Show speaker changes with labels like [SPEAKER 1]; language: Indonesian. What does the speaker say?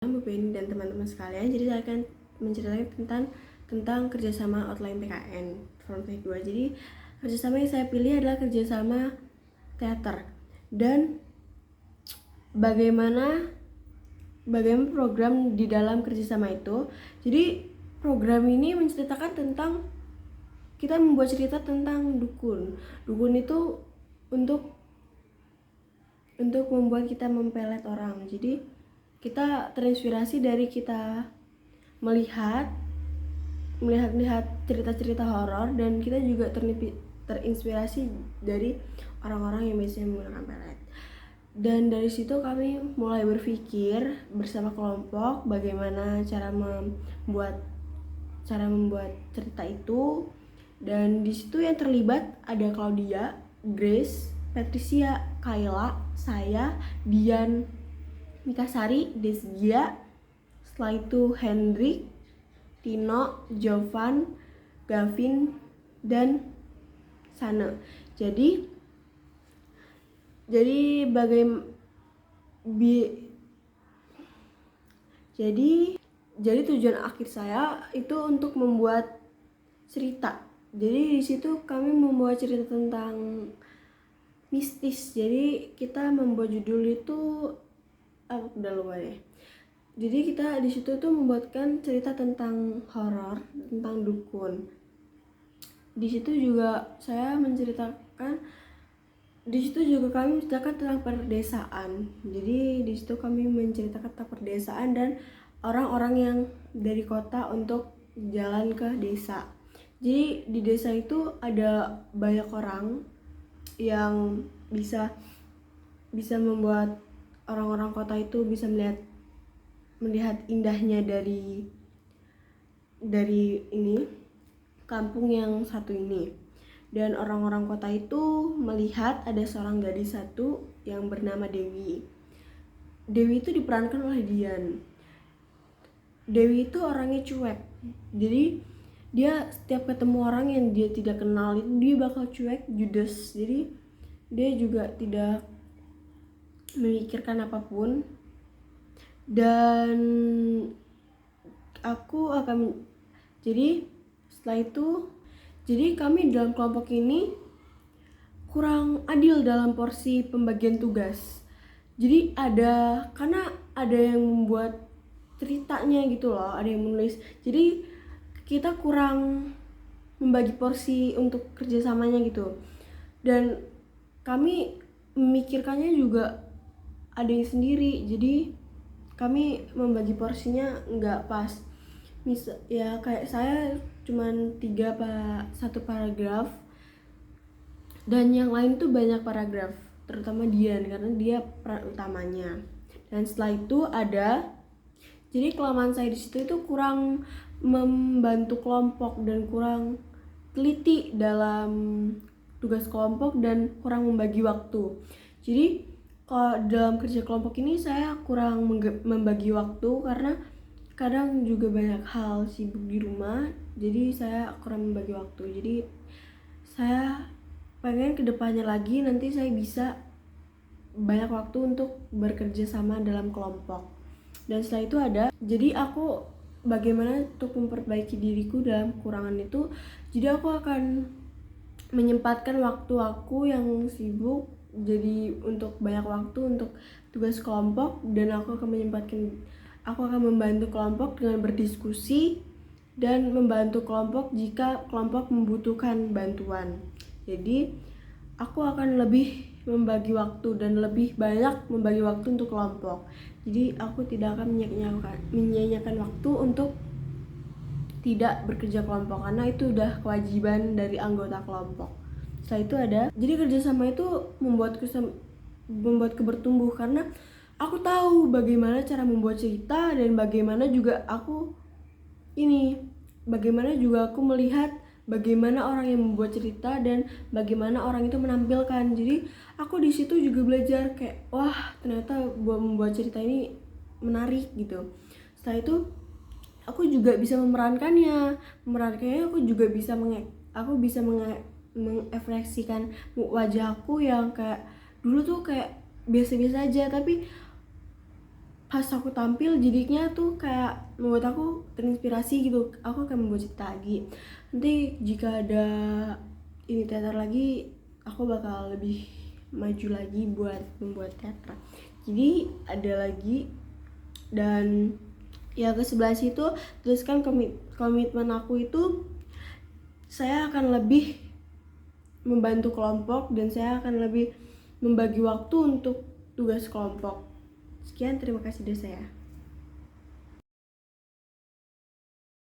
[SPEAKER 1] Bu Beni dan teman-teman sekalian. Jadi saya akan menceritakan tentang kerjasama outline PKN Form T2. Jadi kerjasama yang saya pilih adalah kerjasama teater. Dan bagaimana program di dalam kerjasama itu. Jadi program ini menceritakan tentang kita membuat cerita tentang dukun. Dukun itu untuk membuat kita mempelet orang. Jadi kita terinspirasi dari kita melihat cerita-cerita horor, dan kita juga terinspirasi dari orang-orang yang biasanya menggunakan pelet. Dan dari situ kami mulai berpikir bersama kelompok bagaimana cara membuat cerita itu. Dan di situ yang terlibat ada Claudia, Grace, Patricia, Kayla, saya, Dian, Mikasari, Desgia, setelah itu Hendrik, Tino, Jovan, Gavin, dan Sana. Jadi tujuan akhir saya itu untuk membuat cerita. Jadi di situ kami membuat cerita tentang mistis. Jadi kita membuat judul itu udah lupa deh. Jadi kita di situ tuh membuatkan cerita tentang horor, tentang dukun. Di situ juga kami menceritakan tentang perdesaan. Jadi di situ kami menceritakan tentang perdesaan dan orang-orang yang dari kota untuk jalan ke desa. Jadi di desa itu ada banyak orang yang bisa membuat orang-orang kota itu bisa melihat indahnya dari ini kampung yang satu ini. Dan orang-orang kota itu melihat ada seorang gadis satu yang bernama Dewi. Dewi itu diperankan oleh Dian. Dewi itu orangnya cuek. Jadi dia setiap ketemu orang yang dia tidak kenal itu dia bakal cuek, judes. Jadi dia juga tidak memikirkan apapun. Dan setelah itu kami dalam kelompok ini kurang adil dalam porsi pembagian tugas. Jadi karena ada yang membuat ceritanya gitu loh, ada yang menulis. Jadi kita kurang membagi porsi untuk kerjasamanya gitu. Dan kami memikirkannya juga ada yang sendiri. Jadi kami membagi porsinya nggak pas. Kayak saya cuman 1 paragraf, dan yang lain tuh banyak paragraf, terutama Dian karena dia peran utamanya. Dan setelah itu jadi kelamaan saya di situ itu kurang membantu kelompok dan kurang teliti dalam tugas kelompok dan kurang membagi waktu. Jadi kalau dalam kerja kelompok ini saya kurang membagi waktu karena kadang juga banyak hal sibuk di rumah, jadi saya kurang membagi waktu. Jadi saya pengen kedepannya lagi nanti saya bisa banyak waktu untuk bekerja sama dalam kelompok. Dan setelah itu jadi aku bagaimana untuk memperbaiki diriku dalam kekurangan itu. Jadi aku akan menyempatkan waktu aku yang sibuk jadi untuk banyak waktu untuk tugas kelompok, dan aku akan membantu kelompok dengan berdiskusi dan membantu kelompok jika kelompok membutuhkan bantuan. Jadi aku akan lebih membagi waktu dan lebih banyak membagi waktu untuk kelompok. Jadi aku tidak akan menyia-nyiakan waktu untuk tidak bekerja kelompok karena itu udah kewajiban dari anggota kelompok. Setelah itu jadi kerjasama itu membuatku bertumbuh karena aku tahu bagaimana cara membuat cerita, dan bagaimana juga aku melihat bagaimana orang yang membuat cerita dan bagaimana orang itu menampilkan. Jadi aku di situ juga belajar kayak wah ternyata membuat cerita ini menarik gitu. Setelah itu aku juga bisa memerankannya. Aku juga bisa mengekspresikan wajahku yang kayak dulu tuh kayak biasa-biasa aja, tapi pas aku tampil jadinya tuh kayak membuat aku terinspirasi gitu, aku akan membuat cerita lagi. Nanti jika ada ini teater lagi, aku bakal lebih maju lagi buat membuat teater. Jadi ada lagi, dan ya ke-11 itu teruskan komitmen aku itu saya akan lebih membantu kelompok dan saya akan lebih membagi waktu untuk tugas kelompok. Sekian, terima kasih dari saya.